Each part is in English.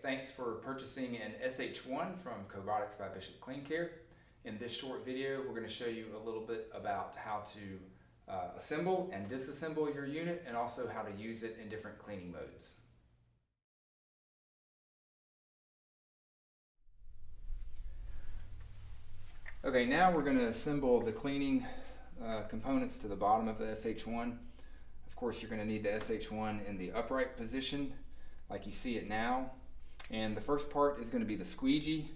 thanks for purchasing an SH1 from Cobotics by Bishop Clean Care. In this short video, we're going to show you a little bit about how to assemble and disassemble your unit, and also how to use it in different cleaning modes. Okay, now we're going to assemble the cleaning components to the bottom of the SH1. Of course, you're going to need the SH1 in the upright position like you see it now. And the first part is going to be the squeegee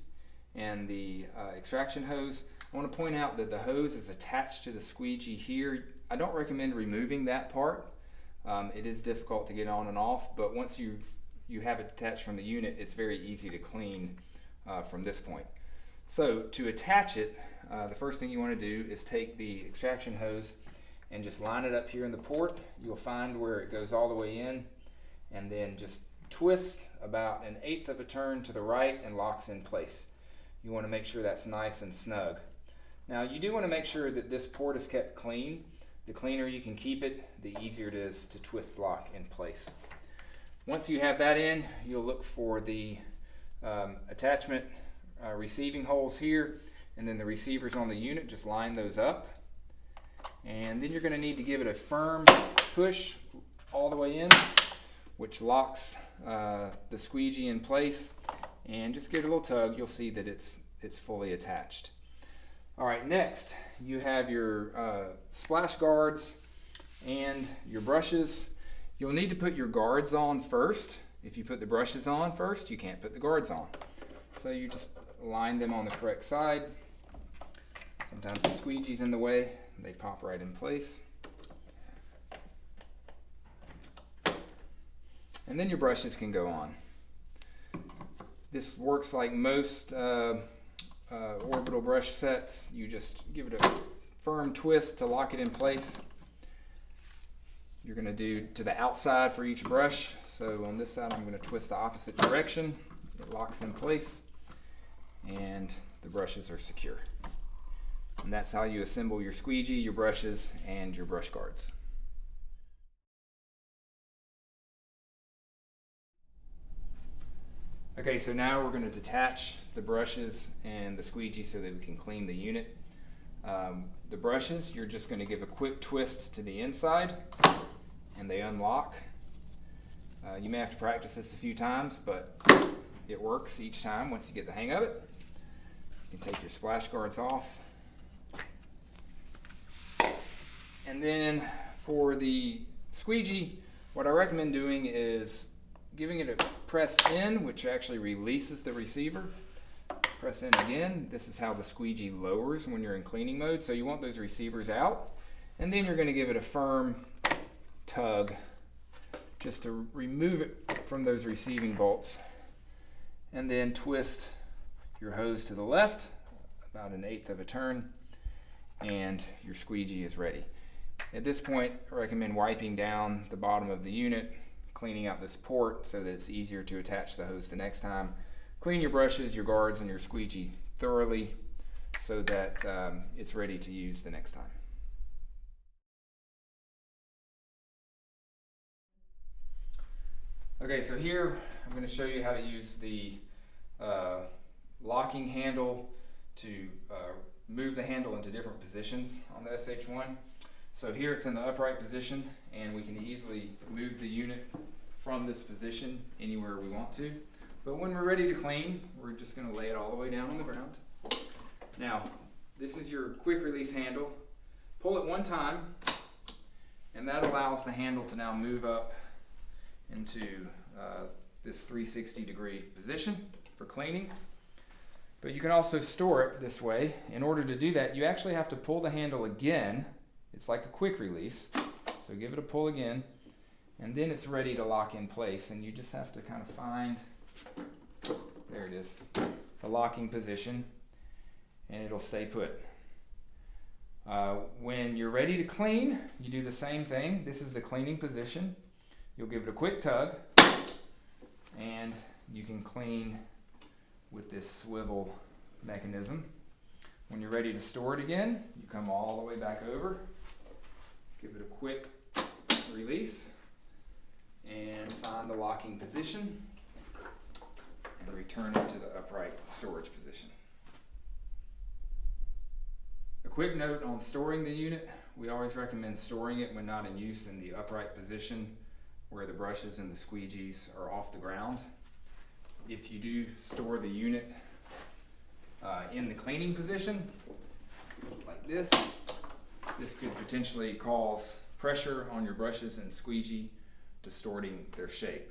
and the extraction hose. I want to point out that the hose is attached to the squeegee here. I don't recommend removing that part. It is difficult to get on and off, but once you have it attached from the unit, it's very easy to clean from this point. So to attach it, the first thing you want to do is take the extraction hose and just line it up here in the port. You'll find where it goes all the way in, and then just twist about 1/8 of a turn to the right and locks in place. You want to make sure that's nice and snug. Now you do want to make sure that this port is kept clean. The cleaner you can keep it, the easier it is to twist lock in place. Once you have that in, you'll look for the attachment receiving holes here, and then the receivers on the unit. Just line those up, and then you're going to need to give it a firm push all the way in, which locks the squeegee in place, and just give it a little tug. You'll see that it's fully attached. All right, next you have your splash guards and your brushes. You'll need to put your guards on first. If you put the brushes on first, you can't put the guards on. So you just line them on the correct side. Sometimes the squeegee's in the way, they pop right in place. And then your brushes can go on. This works like most orbital brush sets. You just give it a firm twist to lock it in place. You're going to do to the outside for each brush. So on this side, I'm going to twist the opposite direction. It locks in place, and the brushes are secure. And that's how you assemble your squeegee, your brushes, and your brush guards. Okay, so now we're going to detach the brushes and the squeegee so that we can clean the unit. The brushes, you're just going to give a quick twist to the inside and they unlock. You may have to practice this a few times, but it works each time once you get the hang of it. You can take your splash guards off. And then for the squeegee, what I recommend doing is giving it a press in, which actually releases the receiver. Press in again. This is how the squeegee lowers when you're in cleaning mode. So you want those receivers out. And then you're going to give it a firm tug just to remove it from those receiving bolts. And then twist your hose to the left, about 1/8 of a turn, and your squeegee is ready. At this point, I recommend wiping down the bottom of the unit, cleaning out this port so that it's easier to attach the hose the next time. Clean your brushes, your guards, and your squeegee thoroughly so that it's ready to use the next time. Okay, so here I'm going to show you how to use the locking handle to move the handle into different positions on the SH1. So here it's in the upright position, and we can easily move the unit from this position anywhere we want to. But when we're ready to clean, we're just going to lay it all the way down on the ground. Now, this is your quick release handle. Pull it one time, and that allows the handle to now move up into this 360-degree position for cleaning. But you can also store it this way. In order to do that, you actually have to pull the handle again. It's like a quick release, so give it a pull again, and then it's ready to lock in place. And you just have to kind of find, there it is, the locking position, and it'll stay put. When you're ready to clean, you do the same thing. This is the cleaning position. You'll give it a quick tug, and you can clean with this swivel mechanism. When you're ready to store it again, you come all the way back over, give it a quick release, and find the locking position. and return it to the upright storage position. A quick note on storing the unit: we always recommend storing it when not in use in the upright position where the brushes and the squeegees are off the ground. If you do store the unit in the cleaning position, like this could potentially cause pressure on your brushes and squeegee, distorting their shape.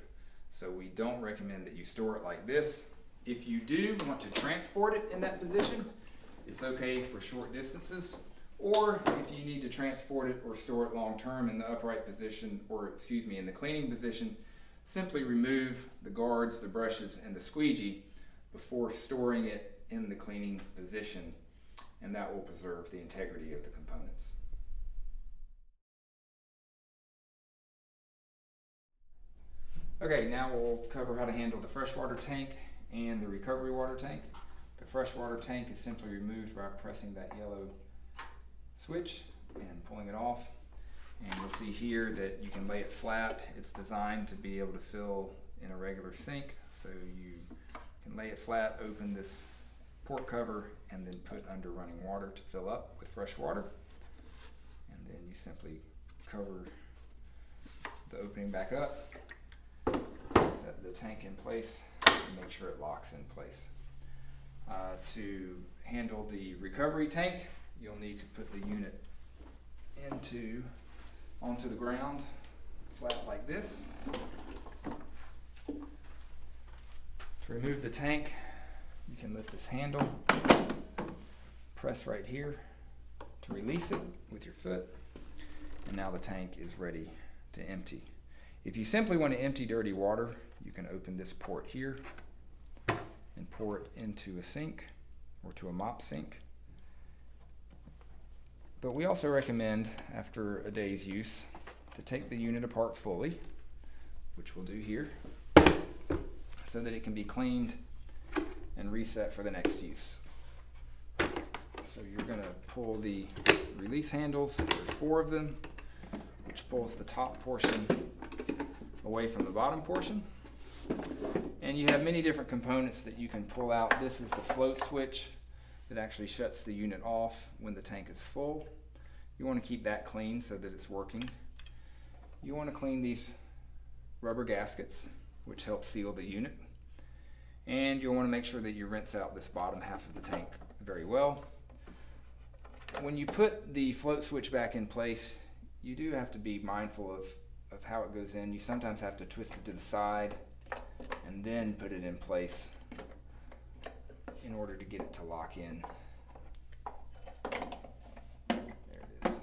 So we don't recommend that you store it like this. If you do want to transport it in that position, it's okay for short distances, or if you need to transport it or store it long term in the upright position, or in the cleaning position, simply remove the guards, the brushes, and the squeegee before storing it in the cleaning position, and that will preserve the integrity of the components. Okay, now we'll cover how to handle the freshwater tank and the recovery water tank. The freshwater tank is simply removed by pressing that yellow switch and pulling it off. And you'll see here that you can lay it flat. It's designed to be able to fill in a regular sink, so you can lay it flat, open this port cover, and then put under running water to fill up with fresh water. And then you simply cover the opening back up, set the tank in place, and make sure it locks in place. To handle the recovery tank, you'll need to put the unit onto the ground, flat like this. To remove the tank, you can lift this handle, press right here to release it with your foot, and now the tank is ready to empty. If you simply want to empty dirty water, you can open this port here and pour it into a sink or to a mop sink. But we also recommend, after a day's use, to take the unit apart fully, which we'll do here, so that it can be cleaned and reset for the next use. So you're going to pull the release handles, there's 4 of them, which pulls the top portion away from the bottom portion. And you have many different components that you can pull out. This is the float switch that actually shuts the unit off when the tank is full. You want to keep that clean so that it's working. You want to clean these rubber gaskets, which help seal the unit. And you'll want to make sure that you rinse out this bottom half of the tank very well. When you put the float switch back in place, you do have to be mindful of how it goes in. You sometimes have to twist it to the side and then put it in place in order to get it to lock in. There it is.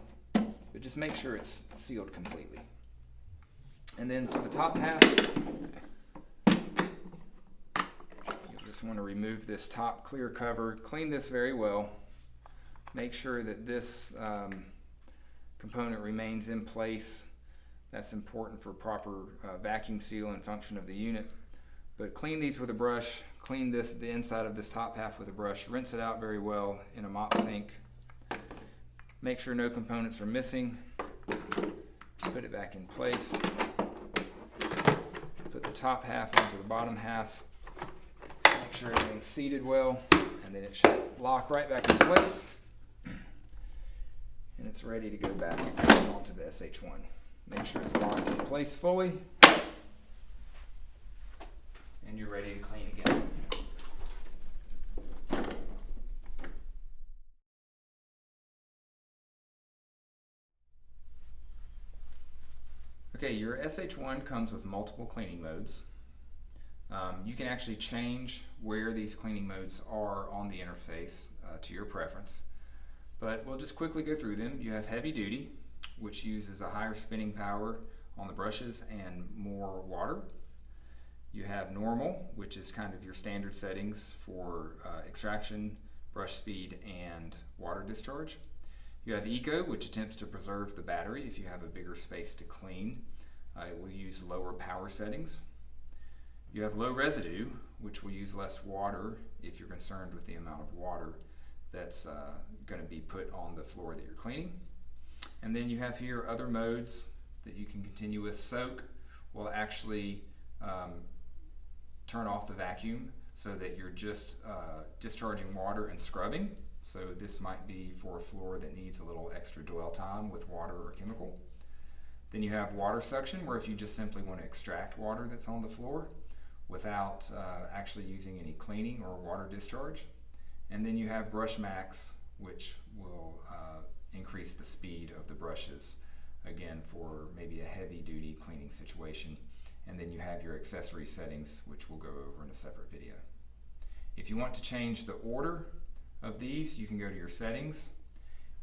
But just make sure it's sealed completely. And then for the top half, you'll just want to remove this top clear cover, clean this very well, make sure that this component remains in place. That's important for proper vacuum seal and function of the unit. But clean these with a brush, clean the inside of this top half with a brush, rinse it out very well in a mop sink. Make sure no components are missing. Put it back in place. Put the top half onto the bottom half. Make sure everything's seated well, and then it should lock right back in place. And it's ready to go back onto the SH1. Make sure it's locked in place fully, and you're ready to clean again. Okay, your SH1 comes with multiple cleaning modes. You can actually change where these cleaning modes are on the interface to your preference, but we'll just quickly go through them. You have heavy duty, which uses a higher spinning power on the brushes and more water. You have normal, which is kind of your standard settings for extraction, brush speed, and water discharge. You have eco, which attempts to preserve the battery if you have a bigger space to clean. It will use lower power settings. You have low residue, which will use less water if you're concerned with the amount of water that's going to be put on the floor that you're cleaning. And then you have here other modes that you can continue with. Soak will actually turn off the vacuum, so that you're just discharging water and scrubbing. So this might be for a floor that needs a little extra dwell time with water or chemical. Then you have water suction, where if you just simply want to extract water that's on the floor without actually using any cleaning or water discharge. And then you have brush max, which will increase the speed of the brushes, again for maybe a heavy duty cleaning situation. And then you have your accessory settings, which we'll go over in a separate video. If you want to change the order of these, you can go to your settings,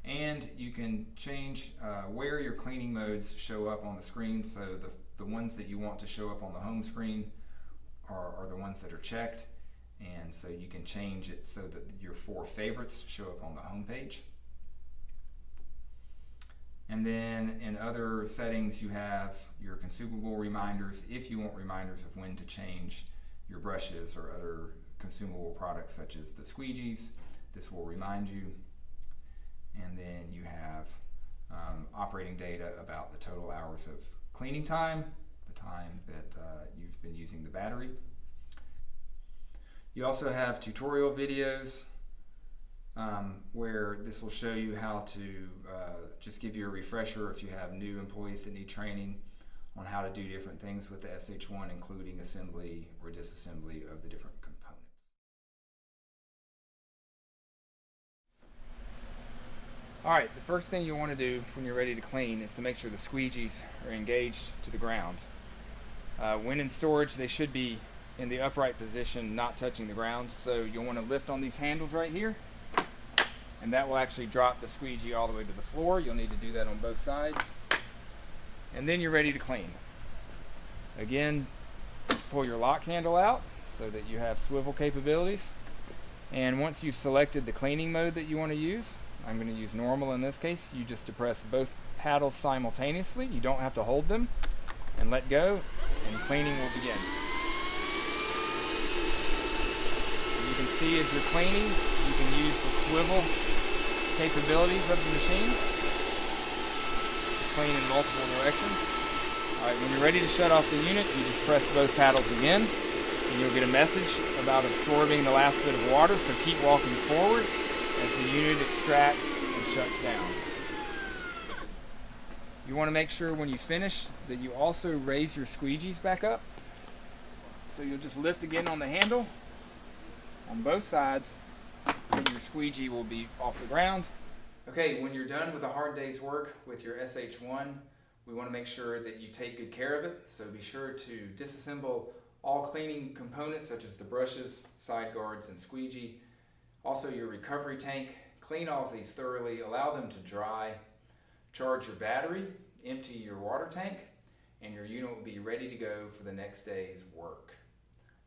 and you can change where your cleaning modes show up on the screen. So the ones that you want to show up on the home screen are the ones that are checked, and so you can change it so that your 4 favorites show up on the home page. And then in other settings, you have your consumable reminders if you want reminders of when to change your brushes or other consumable products such as the squeegees. This will remind you. And then you have operating data about the total hours of cleaning time, the time that you've been using the battery. You also have tutorial videos where this will show you how to just give you a refresher if you have new employees that need training on how to do different things with the SH1, including assembly or disassembly of the different components. Alright, the first thing you'll want to do when you're ready to clean is to make sure the squeegees are engaged to the ground. When in storage, they should be in the upright position, not touching the ground. So you'll want to lift on these handles right here, and that will actually drop the squeegee all the way to the floor. You'll need to do that on both sides. And then you're ready to clean. Again, pull your lock handle out so that you have swivel capabilities. And once you've selected the cleaning mode that you want to use, I'm going to use normal in this case, you just depress both paddles simultaneously. You don't have to hold them, and let go, and cleaning will begin. You can see as you're cleaning, you can use the swivel capabilities of the machine to clean in multiple directions. Alright, when you're ready to shut off the unit, you just press both paddles again, and you'll get a message about absorbing the last bit of water, so keep walking forward as the unit extracts and shuts down. You want to make sure when you finish that you also raise your squeegees back up. So you'll just lift again on the handle on both sides, and your squeegee will be off the ground. Okay, when you're done with a hard day's work with your SH1, we want to make sure that you take good care of it. So be sure to disassemble all cleaning components such as the brushes, side guards, and squeegee. Also your recovery tank. Clean all of these thoroughly, allow them to dry, charge your battery, empty your water tank, and your unit will be ready to go for the next day's work.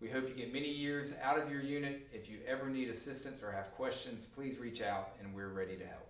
We hope you get many years out of your unit. If you ever need assistance or have questions, please reach out and we're ready to help.